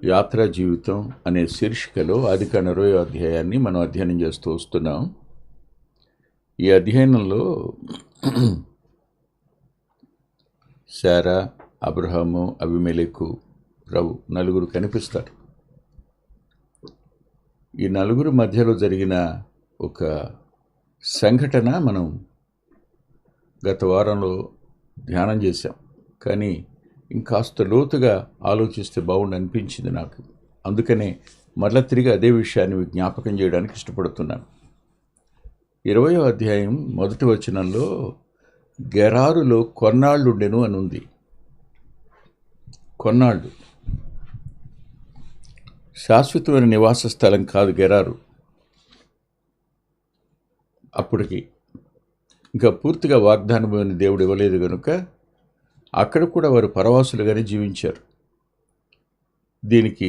యాత్రా జీవితం అనే శీర్షికలో ఆదికాండ 20వ అధ్యాయాన్ని మనం అధ్యయనం చేస్తూ వస్తున్నాం. ఈ అధ్యయనంలో శారా, అబ్రహాము, అబీమెలెకు, ప్రభు నలుగురు కనిపిస్తారు. ఈ నలుగురు మధ్యలో జరిగిన ఒక సంఘటన మనం గత వారంలో ధ్యానం చేశాం. కానీ ఇంకాస్త లోతుగా ఆలోచిస్తే బాగుండి అనిపించింది నాకు. అందుకనే మరలా తిరిగి అదే విషయాన్ని జ్ఞాపకం చేయడానికి ఇష్టపడుతున్నాను. 20వ అధ్యాయం మొదటి వచనంలో గెరారులో కొన్నాళ్ళుండెను అని ఉంది. కొన్నాళ్ళు శాశ్వతమైన నివాస స్థలం కాదు గెరారు. అప్పటికి ఇంకా పూర్తిగా వాగ్దానమైన దేవుడు ఇవ్వలేదు కనుక అక్కడ కూడా వారు పరవాసులుగానే జీవించారు. దీనికి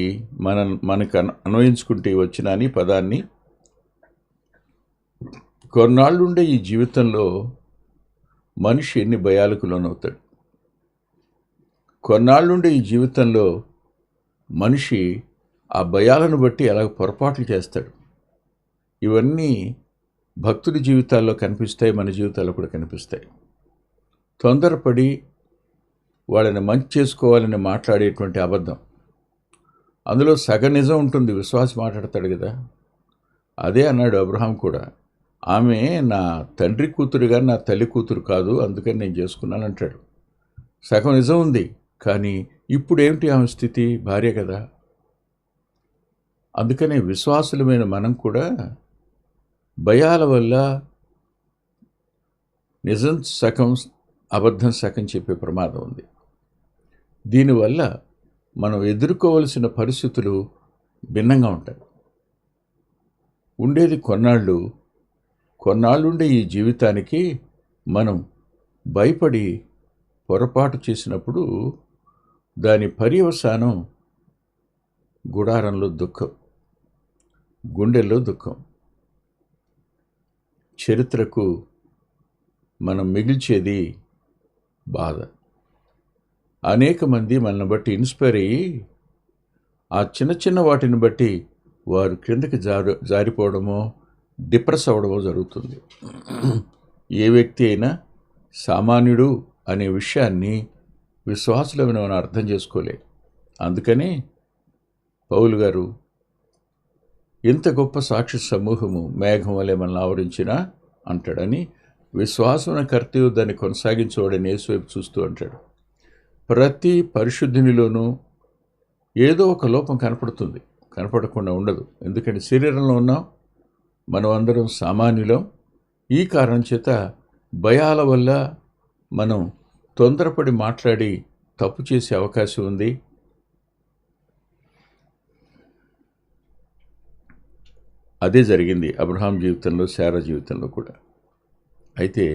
మనకు అన్వయించుకుంటే వచ్చిన అని పదాన్ని, కొన్నాళ్ళుండే ఈ జీవితంలో మనిషి ఎన్ని భయాలకు లోనవుతాడు. కొన్నాళ్ళుండే ఈ జీవితంలో మనిషి ఆ భయాలను బట్టి ఎలా పొరపాట్లు చేస్తాడు. ఇవన్నీ భక్తుడి జీవితాల్లో కనిపిస్తాయి, మన జీవితాల్లో కూడా కనిపిస్తాయి. తొందరపడి వాళ్ళని మంచి చేసుకోవాలని మాట్లాడేటువంటి అబద్ధం, అందులో సగ నిజం ఉంటుంది. విశ్వాసి మాట్లాడతాడు కదా, అదే అన్నాడు అబ్రహాం కూడా. ఆమె నా తండ్రి కూతురుగా నా తల్లి కూతురు కాదు, అందుకని నేను చేసుకున్నాను అంటాడు. సగం నిజం ఉంది, కానీ ఇప్పుడు ఏమిటి ఆమె స్థితి? భార్య కదా. అందుకనే విశ్వాసులమైన మనం కూడా భయాల వల్ల నిజం సగం, అబద్ధం సగం చెప్పే ప్రమాదం ఉంది. దీనివల్ల మనం ఎదుర్కోవలసిన పరిస్థితులు భిన్నంగా ఉంటాయి. ఉండేది కొన్నాళ్ళుండే ఈ జీవితానికి మనం భయపడి పొరపాటు చేసినప్పుడు దాని పర్యవసానం గుడారంలో దుఃఖం, గుండెల్లో దుఃఖం. చరిత్రకు మనం మిగిల్చేది బాధ. అనేక మంది మనల్ని బట్టి ఇన్స్పైర్ అయ్యి ఆ చిన్న చిన్న వాటిని బట్టి వారు క్రిందకి జారిపోవడమో డిప్రెస్ అవ్వడమో జరుగుతుంది. ఏ వ్యక్తి అయినా సామాన్యుడు అనే విషయాన్ని విశ్వాసులమైన మనం అర్థం చేసుకోలే. అందుకని పౌలు గారు ఇంత గొప్ప సాక్షి సమూహము మేఘం వలె మనల్ని ఆవరించినా అంటాడని, విశ్వాసం కర్తవ్యం దాన్ని కొనసాగించవాడని యేసువైపు చూస్తూ అంటాడు. ప్రతి పరిశుద్ధినిలోనూ ఏదో ఒక లోపం కనపడుతుంది, కనపడకుండా ఉండదు. ఎందుకంటే శరీరంలో ఉన్నాం, మనం అందరం సామాన్యులం. ఈ కారణం చేత భయాల వల్ల మనం తొందరపడి మాట్లాడి తప్పు చేసే అవకాశం ఉంది. అదే జరిగింది అబ్రహాం జీవితంలో, శారా జీవితంలో కూడా. అయితే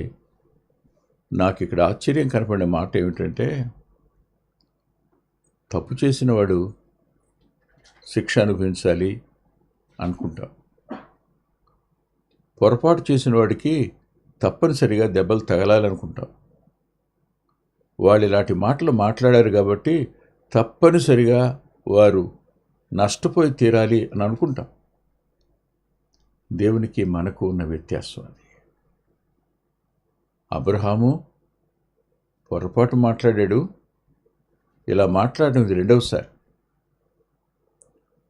నాకు ఇక్కడ ఆశ్చర్యం కనపడిన మాట ఏమిటంటే, తప్పు చేసిన వాడు శిక్ష అనుభవించాలి అనుకుంటాం. పొరపాటు చేసిన వాడికి తప్పనిసరిగా దెబ్బలు తగలాలనుకుంటాం. వాళ్ళు ఇలాంటి మాటలు మాట్లాడారు కాబట్టి తప్పనిసరిగా వారు నష్టపోయి తీరాలి అని అనుకుంటాం. దేవునికి మనకు ఉన్న వ్యత్యాసం అది. అబ్రహాము పొరపాటు మాట్లాడాడు. ఇలా మాట్లాడడం ఇది రెండవసారి.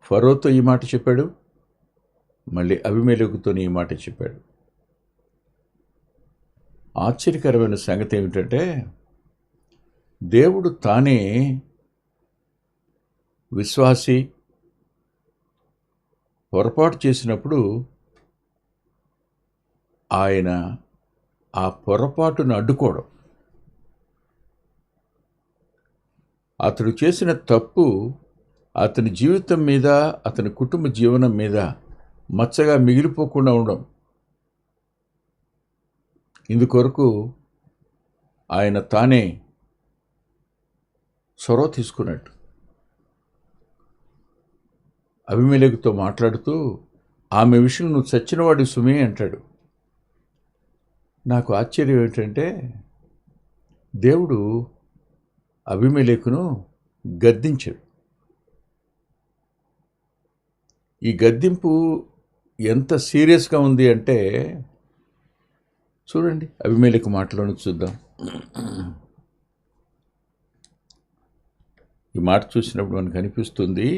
ఫరోతో ఈ మాట చెప్పాడు, మళ్ళీ అబీమెలెకుతో ఈ మాట చెప్పాడు. ఆశ్చర్యకరమైన సంగతి ఏమిటంటే, దేవుడు తానే విశ్వాసి పొరపాటు చేసినప్పుడు ఆయన ఆ పొరపాటును అడ్డుకోవడం, అతడు చేసిన తప్పు అతని జీవితం మీద, అతని కుటుంబ జీవనం మీద మచ్చగా మిగిలిపోకుండా ఉండడం, ఇందుకొరకు ఆయన తానే చొరవ తీసుకున్నట్టు. అబీమెలెకుతో మాట్లాడుతూ ఆమె విషయం నువ్వు చచ్చినవాడి సుమే అంటాడు. నాకు ఆశ్చర్యం ఏంటంటే, దేవుడు అబీమెలెకును గద్దించాడు. ఈ గద్దింపు ఎంత సీరియస్గా ఉంది అంటే చూడండి, అబీమెలెకు మాటలోనే చూద్దాం. ఈ మాట చూసినప్పుడు మనకు అనిపిస్తుంది,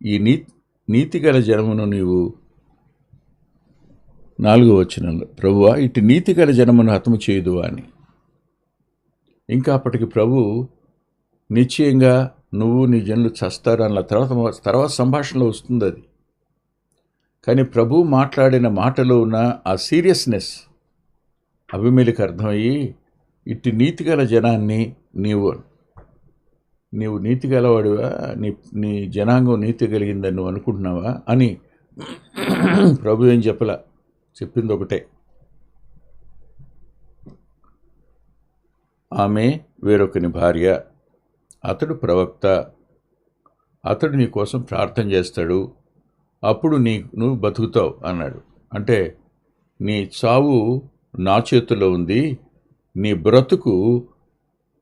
ఈ నీతిగల జనమును నీవు 4వ వచనంలో, ప్రభువా ఇటు నీతిగల జనమును హతము చేయదు అని. ఇంకా అప్పటికి ప్రభు నిశ్చయంగా నువ్వు నీ జనులు చస్తారు అన్న తర్వాత సంభాషణలో వస్తుంది అది. కానీ ప్రభు మాట్లాడిన మాటలో ఉన్న ఆ సీరియస్నెస్ అబీమెలెకు అర్థమయ్యి, ఇటు నీతిగల జనాన్ని నీవు నీతి గలవాడివా, నీ జనాంగం నీతి కలిగిందని నువ్వు అనుకుంటున్నావా అని ప్రభు ఏం చెప్పలా, చెప్పింది ఒకటే, ఆమె వేరొకని భార్య, అతడు ప్రవక్త, అతడు నీ కోసం ప్రార్థన చేస్తాడు, అప్పుడు నువ్వు బతుకుతావు అన్నాడు. అంటే నీ చావు నా చేతుల్లో ఉంది, నీ బ్రతుకు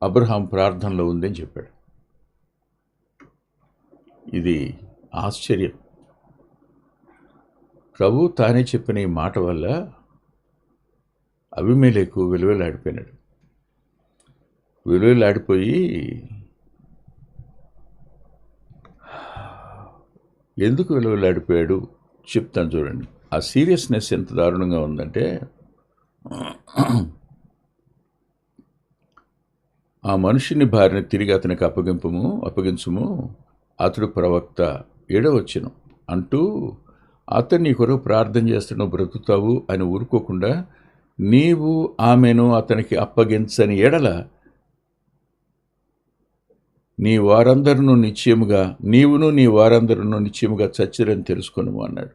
అబ్రహాం ప్రార్థనలో ఉంది అని చెప్పాడు. ఇది ఆశ్చర్యం. ప్రభు తానే చెప్పిన ఈ మాట వల్ల అబీమెలెకు విలువలాడిపోయినాడు. విలువలాడిపోయి ఎందుకు విలువలాడిపోయాడు చెప్తాను చూడండి. ఆ సీరియస్నెస్ ఎంత దారుణంగా ఉందంటే, ఆ మనుషుని భార్యను తిరిగి అతనికి అప్పగించుము, అతడు ప్రవక్త, 7వ వచనం అంటూ అతను నీ కొరకు ప్రార్థన చేస్తున్న బ్రతుకుతావు అని ఊరుకోకుండా, నీవు ఆమెను అతనికి అప్పగించని ఎడల నీవును నీ వారందరూ నిశ్చయముగా చచ్చిరని తెలుసుకొనుము అన్నాడు.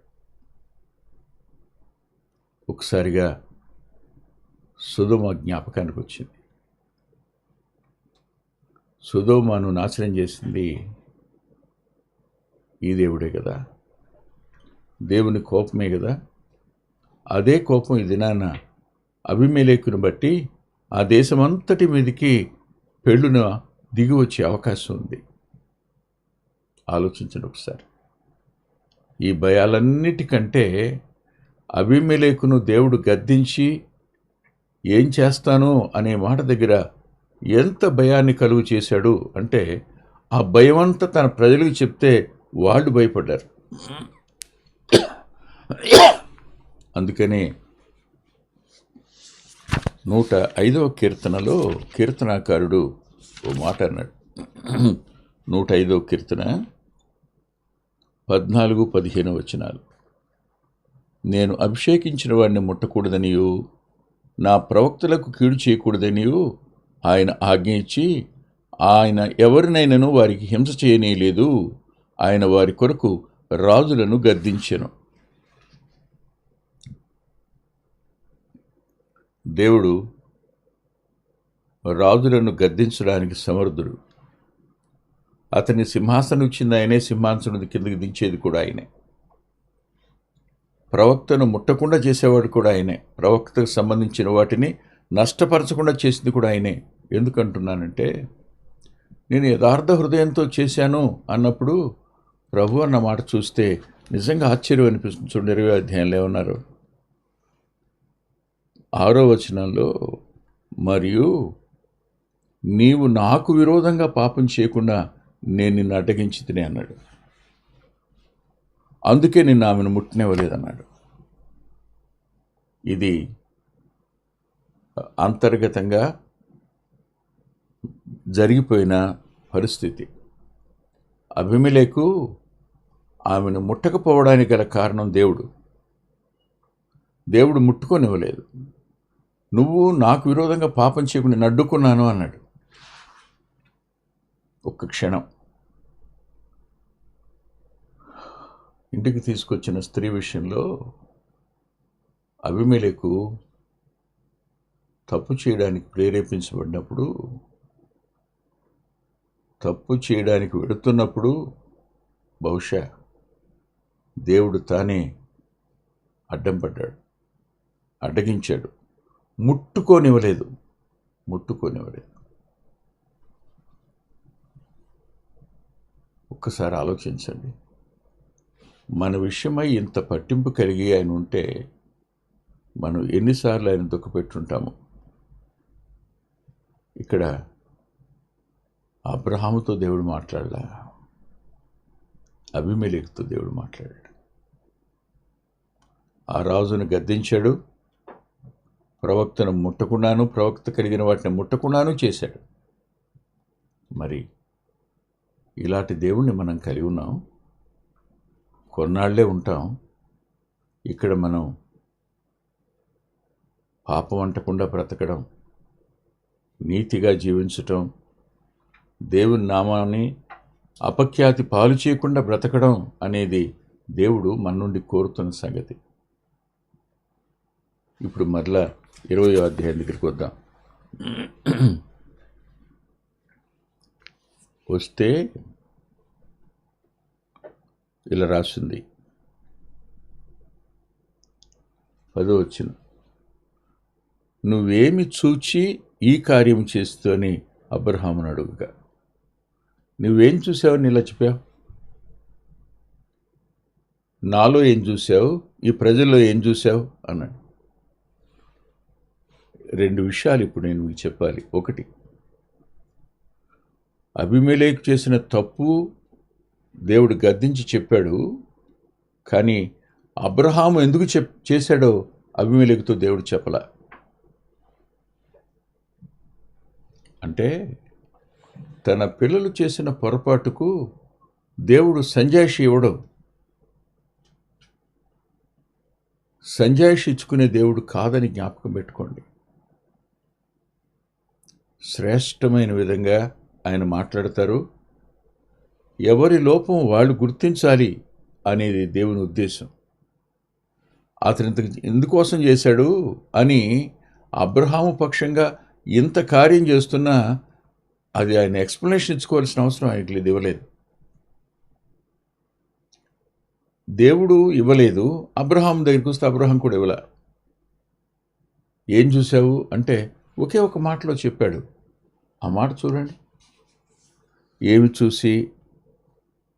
ఒకసారిగా సొదొమ జ్ఞాపకానికి వచ్చింది. సొదొమను నాశనం చేసింది ఈ దేవుడే కదా, దేవుని కోపమే కదా. అదే కోపం ఈ దినాన అబీమెలెకును బట్టి ఆ దేశమంతటి మీదకి పెళ్ళున దిగి వచ్చే అవకాశం ఉంది. ఆలోచించండి ఒకసారి. ఈ భయాలన్నిటికంటే అబీమెలెకును దేవుడు గద్దించి ఏం చేస్తాను అనే మాట దగ్గర ఎంత భయాన్ని కలుగు చేశాడు అంటే, ఆ భయమంతా తన ప్రజలకు చెప్తే వాళ్ళు భయపడ్డారు. అందుకని 105వ కీర్తనలో కీర్తనాకారుడు ఓ మాట అన్నాడు. 105వ కీర్తన 14-15 వచనాలు. నేను అభిషేకించిన వాడిని ముట్టకూడదనియు, నా ప్రవక్తలకు కీడు చేయకూడదనియు ఆయన ఆజ్ఞ ఇచ్చి, ఆయన ఎవరినైనాను వారికి హింస చేయనీయలేదు. ఆయన వారి కొరకు రాజులను గద్దించెను. దేవుడు రాజులను గద్దించడానికి సమర్థుడు. అతని సింహాసనం ఇచ్చింది ఆయనే, సింహాసనం కిందకి దించేది కూడా ఆయనే. ప్రవక్తను ముట్టకుండా చేసేవాడు కూడా ఆయనే. ప్రవక్తకు సంబంధించిన వాటిని నష్టపరచకుండా చేసింది కూడా ఆయనే. ఎందుకంటున్నానంటే, నేను యథార్థ హృదయంతో చేశాను అన్నప్పుడు ప్రభు అన్న మాట చూస్తే నిజంగా ఆశ్చర్యం అనిపిస్తుంది. చూడండి 20వ అధ్యాయంలో ఏమన్నారు, 6వ వచనంలో, మరియు నీవు నాకు విరోధంగా పాపం చేయకుండా నేను నిన్ను అడ్డగించి తినే అన్నాడు. అందుకే నిన్ను ఆమెను ముట్టనివ్వలేదన్నాడు. ఇది అంతర్గతంగా జరిగిపోయిన పరిస్థితి. అబీమెలెకు ఆమెను ముట్టకపోవడానికి గల కారణం దేవుడు ముట్టుకొనివ్వలేదు. నువ్వు నాకు విరోధంగా పాపం చేయకుండా నేను అడ్డుకున్నాను అన్నాడు. ఒక్క క్షణం. ఇంటికి తీసుకొచ్చిన స్త్రీ విషయంలో అబీమెలెకు తప్పు చేయడానికి ప్రేరేపించబడినప్పుడు, తప్పు చేయడానికి వెడుతున్నప్పుడు బహుశా దేవుడు తానే అడ్డం పడ్డాడు, అడ్డగించాడు. ముట్టుకోనివ్వలేదు. ఒక్కసారి ఆలోచించండి. మన విషయమై ఇంత పట్టింపు కలిగి ఆయన ఉంటే మనం ఎన్నిసార్లు ఆయన దుఃఖపెట్టుంటాము. ఇక్కడ అబ్రహాముతో దేవుడు మాట్లాడలా, అబీమెలెకుతో దేవుడు మాట్లాడాడు. ఆ రాజును గద్దించాడు, ప్రవక్తను ముట్టకుండాను, ప్రవక్త కలిగిన వాటిని ముట్టకుండాను చేశాడు. మరి ఇలాంటి దేవుణ్ణి మనం కలిగి ఉన్నాం, కొన్నాళ్లే ఉంటాం. ఇక్కడ మనం పాపం అంటకుండా బ్రతకడం, నీతిగా జీవించటం, దేవుని నామాన్ని అపఖ్యాతి పాలు చేయకుండా బ్రతకడం అనేది దేవుడు మన నుండి కోరుతున్న సంగతి. ఇప్పుడు మరలా 20వ అధ్యాయం దగ్గరికి వద్దాం. వస్తే ఇలా రాసింది, 10వ వచనం, నువ్వేమి చూచి ఈ కార్యం చేస్తూ అని అబ్రహామును అడుగుగా. నువ్వేం చూసావని ఇలా చెప్పావు? నాలో ఏం చూసావు, ఈ ప్రజల్లో ఏం చూసావు అన్నాడు. 2 విషయాలు ఇప్పుడు నేను మీకు చెప్పాలి. ఒకటి, అబీమెలెకు చేసిన తప్పు దేవుడు గద్దించి చెప్పాడు, కానీ అబ్రహాము ఎందుకు చేశాడో అబీమెలెకుతో దేవుడు చెప్పలా. అంటే తన పిల్లలు చేసిన పొరపాటుకు దేవుడు సంజాయిషి ఇవ్వడం. సంజాయిషి ఇచ్చుకునే దేవుడు కాదని జ్ఞాపకం పెట్టుకోండి. శ్రేష్టమైన విధంగా ఆయన మాట్లాడతారు. ఎవరి లోపం వాళ్ళు గుర్తించాలి అనేది దేవుని ఉద్దేశం. అతను ఎందుకోసం చేశాడు అని అబ్రహాము పక్షంగా ఇంత కార్యం చేస్తున్నా అది ఆయన ఎక్స్ప్లెనేషన్ ఇచ్చుకోవాల్సిన అవసరం ఆయనకి లేదు, ఇవ్వలేదు. దేవుడు ఇవ్వలేదు, అబ్రహాం దగ్గరికి వస్తే అబ్రహాం కూడా ఇవ్వలే. ఏం చూసావు అంటే ఒకే ఒక మాటలో చెప్పాడు. ఆ మాట చూడండి, ఏమి చూసి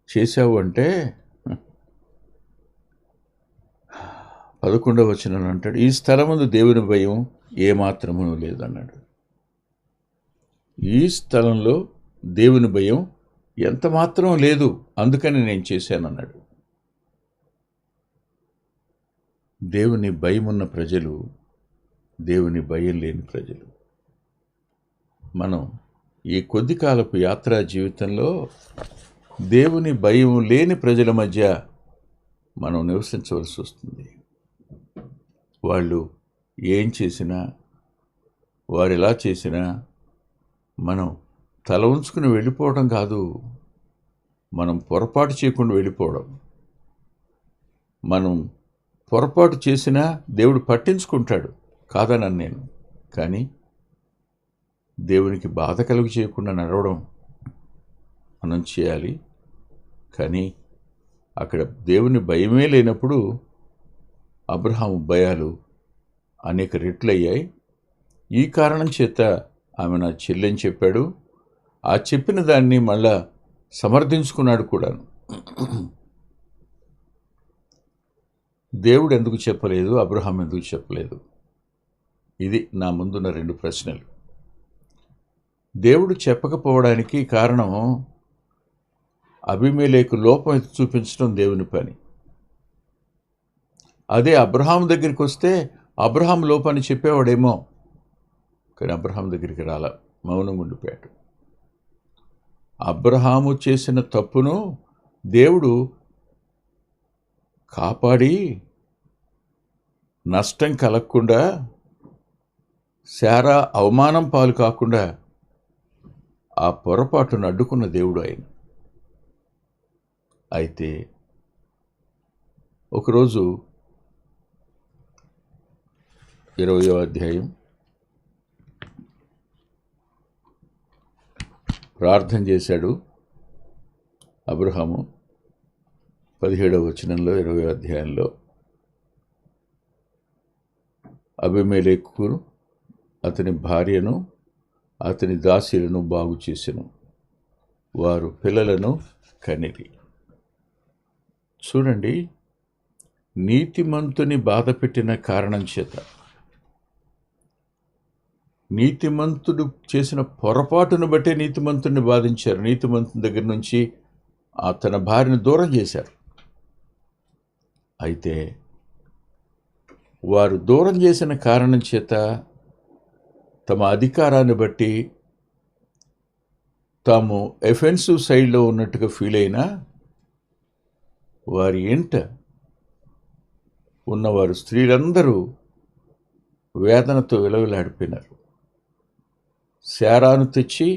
చేశావు అంటే 11వ వచనం అంటాడు, ఈ స్థలమందు దేవుని భయం ఏమాత్రమూ లేదన్నాడు. ఈ స్థలంలో దేవుని భయం ఎంత మాత్రం లేదు, అందుకని నేను చేశానన్నాడు. దేవుని భయం ఉన్న ప్రజలు, దేవుని భయం లేని ప్రజలు. మనం ఈ కొద్ది కాలపు యాత్రా జీవితంలో దేవుని భయం లేని ప్రజల మధ్య మనం నివసించవలసి వస్తుంది. వాళ్ళు ఏం చేసినా, వారు ఎలా చేసినా మనం తల ఉంచుకుని వెళ్ళిపోవడం కాదు, మనం పొరపాటు చేయకుండా వెళ్ళిపోవడం. మనం పొరపాటు చేసినా దేవుడు పట్టించుకుంటాడు, కాదనని నేను. కానీ దేవునికి బాధ కలుగు చేయకుండా నడవడం మనం చేయాలి. కానీ అక్కడ దేవుని భయమే లేనప్పుడు అబ్రహాము భయాలు అనేక రెట్లయ్యాయి. ఈ కారణం చేత ఆమె నా చెల్లెని చెప్పాడు. ఆ చెప్పిన దాన్ని మళ్ళా సమర్థించుకున్నాడు కూడాను. దేవుడు ఎందుకు చెప్పలేదు, అబ్రహాం ఎందుకు చెప్పలేదు? ఇది నా ముందున్న 2 ప్రశ్నలు. దేవుడు చెప్పకపోవడానికి కారణం అబీమెలెకు లోపం ఎత్తి చూపించడం దేవుని పని. అదే అబ్రహాం దగ్గరికి వస్తే అబ్రహాం లోపాన్ని చెప్పేవాడేమో, కానీ అబ్రహాం దగ్గరికి రాలా, మౌనం ఉండిపోయాడు. అబ్రహాము చేసిన తప్పును దేవుడు కాపాడి నష్టం కలగకుండా, శారా అవమానం పాలు కాకుండా ఆ పొరపాటును అడ్డుకున్న దేవుడు ఆయన. అయితే ఒకరోజు 20వ అధ్యాయం ప్రార్థన చేశాడు అబ్రహాము. 17వ వచనంలో 20వ అధ్యాయంలో అబీమెలెకు అతని భార్యను అతని దాసీలను బాగు చేసెను. వారు పిల్లలను కనిరి. చూడండి, నీతిమంతుని బాధపెట్టిన కారణం చేత, నీతిమంతుడు చేసిన పొరపాటును బట్టే నీతిమంతుడిని బాధించారు. నీతిమంతుని దగ్గర నుంచి తన భార్యను దూరం చేశారు. అయితే వారు దూరం చేసిన కారణం చేత తమ అధికారాన్ని బట్టి తాము ఎఫెన్సివ్ సైడ్లో ఉన్నట్టుగా ఫీల్ అయినా వారి ఎంట ఉన్నవారు స్త్రీలందరూ వేదనతో విలవిలాడిపోయినారు. శారాను తెచ్చి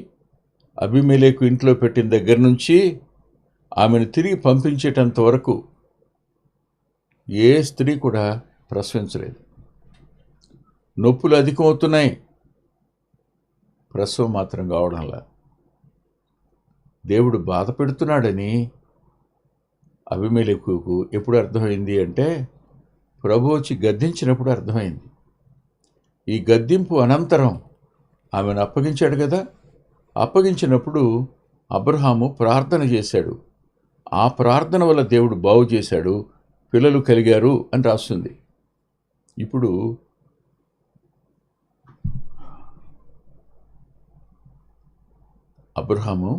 అబీమెలెకు ఇంట్లో పెట్టిన దగ్గర నుంచి ఆమెను తిరిగి పంపించేటంత వరకు ఏ స్త్రీ కూడా ప్రసవించలేదు. నొప్పులు అధికమవుతున్నాయి, ప్రసవం మాత్రం కావడంలా. దేవుడు బాధ పెడుతున్నాడని అబీమెలెకుకు ఎప్పుడు అర్థమైంది అంటే, ప్రభు వచ్చి గద్దించినప్పుడు అర్థమైంది. ఈ గద్దింపు అనంతరం ఆమెను అప్పగించాడు కదా. అప్పగించినప్పుడు అబ్రహాము ప్రార్థన చేశాడు. ఆ ప్రార్థన వల్ల దేవుడు బాగు చేశాడు, పిల్లలు కలిగారు అని రాస్తుంది. ఇప్పుడు అబ్రహాము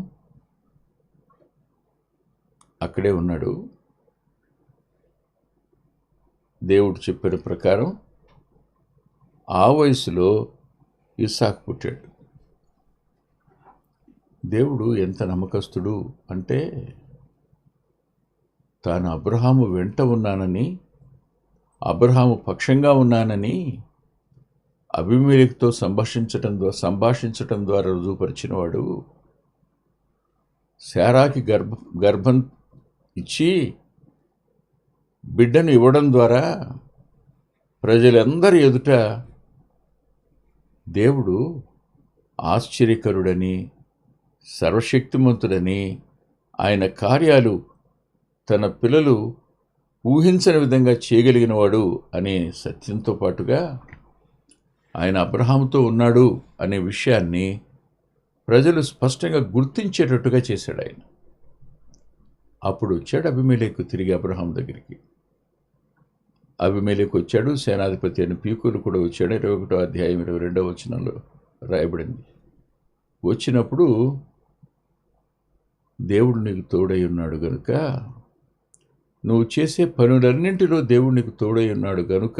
అక్కడే ఉన్నాడు. దేవుడు చెప్పిన ప్రకారం ఆ వయసులో ఇస్సాకు పుట్టాడు. దేవుడు ఎంత నమ్మకస్తుడు అంటే, తాను అబ్రహాము వెంట ఉన్నానని, అబ్రహాము పక్షంగా ఉన్నానని అబీమెలెకుతో సంభాషించటం ద్వారా రుజువుపరిచినవాడు. శారాకి గర్భం ఇచ్చి బిడ్డను ఇవ్వడం ద్వారా ప్రజలందరి ఎదుట దేవుడు ఆశ్చర్యకరుడని, సర్వశక్తిమంతుడని, ఆయన కార్యాలు తన పిల్లలు ఊహించని విధంగా చేయగలిగినవాడు అనే సత్యంతో పాటుగా ఆయన అబ్రహాముతో ఉన్నాడు అనే విషయాన్ని ప్రజలు స్పష్టంగా గుర్తించేటట్టుగా చేశాడు ఆయన. అప్పుడు వచ్చాడు అబీమెలెకు తిరిగి అబ్రహాం దగ్గరికి. అబీమెలెకు వచ్చాడు, సేనాధిపతి అయిన పీకోలు కూడా వచ్చాడు. 21వ అధ్యాయం 22వ వచనంలో రాయబడింది. వచ్చినప్పుడు దేవుడు నీకు తోడై ఉన్నాడు గనుక, నువ్వు చేసే పనులన్నింటిలో దేవుడు నీకు తోడై ఉన్నాడు గనుక,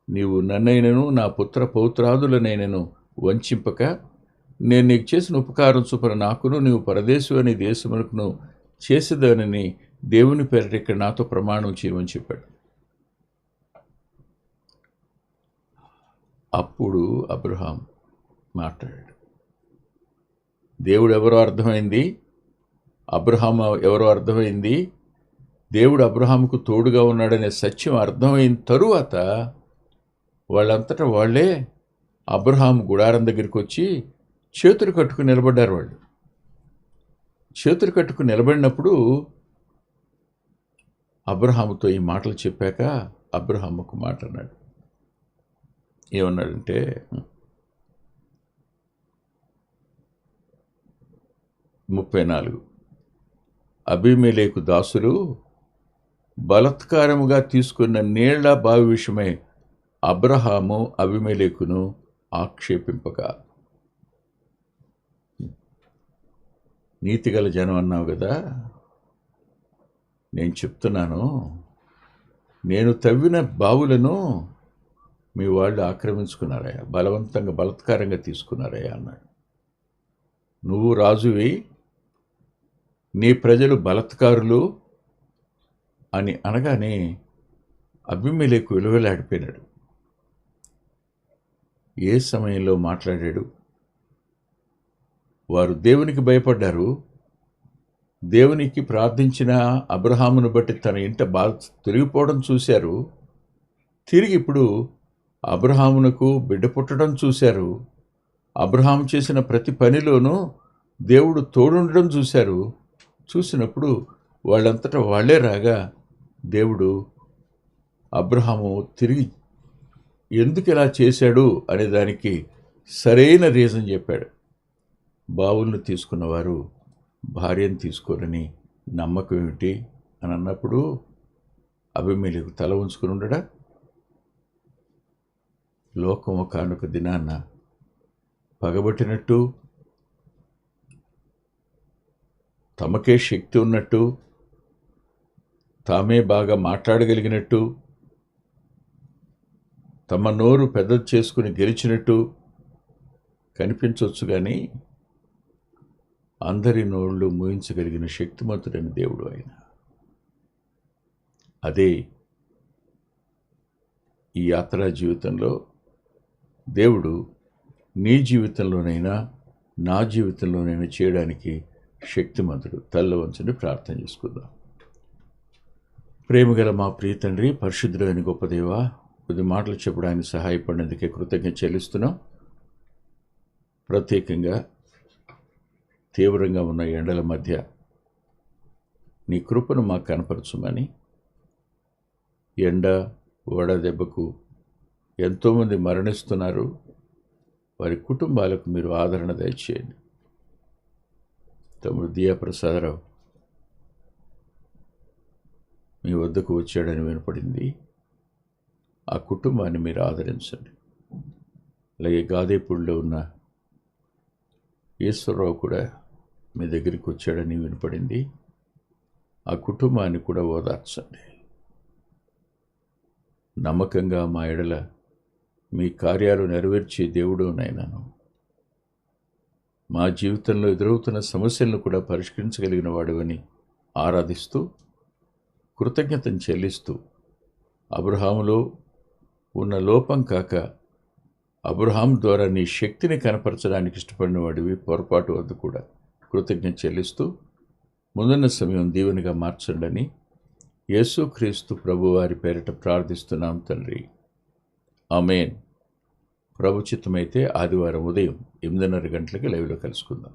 నీవు నన్నైనను నా పుత్ర పౌత్రాదులనైనను వంచింపక, నేను నీకు చేసిన ఉపకారం చొప్పున నాకును నీవు పరదేశు అని దేశమునకును చేసేదానని దేవుని పేరిట ఇక్కడ నాతో ప్రమాణం చేయమని చెప్పాడు. అప్పుడు అబ్రహాం మాట్లాడాడు. దేవుడు ఎవరో అర్థమైంది, అబ్రహాం ఎవరో అర్థమైంది. దేవుడు అబ్రహాముకు తోడుగా ఉన్నాడనే సత్యం అర్థమైన తరువాత వాళ్ళంతటా వాళ్ళే అబ్రహాము గుడారం దగ్గరికి వచ్చి చేతులు కట్టుకుని నిలబడ్డారు. వాళ్ళు చేతులు కట్టుకుని నిలబడినప్పుడు అబ్రహాముతో ఈ మాటలు చెప్పాక అబ్రహాము ఒక మాట అన్నాడు. ఏమన్నాడంటే, 34 అబీమెలెకు దాసులు బలత్కారముగా తీసుకున్న నీళ్ల బావి విషయమై అబ్రహాము అబీమెలెకును ఆక్షేపింపక. నీతిగల జనం అన్నావు కదా, నేను చెప్తున్నాను, నేను తవ్విన బావులను మీ వాళ్ళు ఆక్రమించుకున్నారయ్యా, బలత్కారంగా తీసుకున్నారయ్యా అన్నాడు. నువ్వు రాజువి, నీ ప్రజలు బలత్కారులు అని అనగానే అబీమెలెకు విలువలాడిపోయినాడు. ఏ సమయంలో మాట్లాడాడు? వారు దేవునికి భయపడ్డారు. దేవునికి ప్రార్థించిన అబ్రహామును బట్టి తన ఇంట బాధ తొలగిపోవడం చూశారు. తిరిగి ఇప్పుడు అబ్రహామునకు బిడ్డ పుట్టడం చూశారు. అబ్రహాము చేసిన ప్రతి పనిలోనూ దేవుడు తోడుండడం చూశారు. చూసినప్పుడు వాళ్ళంతటా వాళ్ళే రాగా దేవుడు అబ్రహాము తిరిగి ఎందుకు ఇలా చేశాడు అనే దానికి సరైన రీజన్ చెప్పాడు. బావులను తీసుకున్నవారు భార్యను తీసుకోరని నమ్మకం ఏమిటి అని అన్నప్పుడు అబీమెలెకు తల ఉంచుకుని ఉండడా? లోకం ఒకానొక దినాన్న పగబట్టినట్టు, తమకే శక్తి ఉన్నట్టు, తామే బాగా మాట్లాడగలిగినట్టు, తమ నోరు పెద్దది చేసుకుని గెలిచినట్టు కనిపించవచ్చు, కానీ అందరి నోళ్ళు మూయించగలిగిన శక్తిమంతుడైన దేవుడు ఆయన. అదే ఈ యాత్రా జీవితంలో దేవుడు నీ జీవితంలోనైనా నా జీవితంలోనైనా చేయడానికి శక్తిమంతుడు. తల్ల వంచని ప్రార్థన చేసుకుందాం. ప్రేమగల మా ప్రియ తండ్రి, పరిశుద్ధుడైన గొప్ప దేవా, కొద్ది మాటలు చెప్పడానికి సహాయపడినందుకే కృతజ్ఞత చెల్లిస్తున్నాం. ప్రత్యేకంగా తీవ్రంగా ఉన్న ఎండల మధ్య నీ కృపను మాకు కనపరచుమని, ఎండ వడదెబ్బకు ఎంతోమంది మరణిస్తున్నారు, వారి కుటుంబాలకు మీరు ఆదరణ దయచేయండి. తమ్ముడు దియా ప్రసాదరావు మీ వద్దకు వచ్చాడని వినపడింది. ఆ కుటుంబాన్ని మీరు ఆదరించండి. అలాగే గాదేపూడిలో ఉన్న ఈశ్వరరావు కూడా మీ దగ్గరికి వచ్చాడని వినపడింది. ఆ కుటుంబాన్ని కూడా ఓదార్చండి. నమ్మకంగా మా ఎడల మీ కార్యాలు నెరవేర్చే దేవుడు నాయనను, మా జీవితంలో ఎదురవుతున్న సమస్యలను కూడా పరిష్కరించగలిగిన వాడువని ఆరాధిస్తూ, కృతజ్ఞతను చెల్లిస్తూ, అబ్రహాములో ఉన్న లోపం కాక అబ్రహాం ద్వారా నీ శక్తిని కనపరచడానికి ఇష్టపడిన వాడివి, పొరపాటు వద్ద కూడా కృతజ్ఞత చెల్లిస్తూ, ముందున్న సమయం దీవెనగా మార్చండి. యేసుక్రీస్తు ప్రభువారి పేరిట ప్రార్థిస్తున్నాం తండ్రి, ఆమేన్. ప్రభు చిత్తమైతే ఆదివారం ఉదయం 8:30 గంటలకి లైవ్లో కలుసుకుందాం.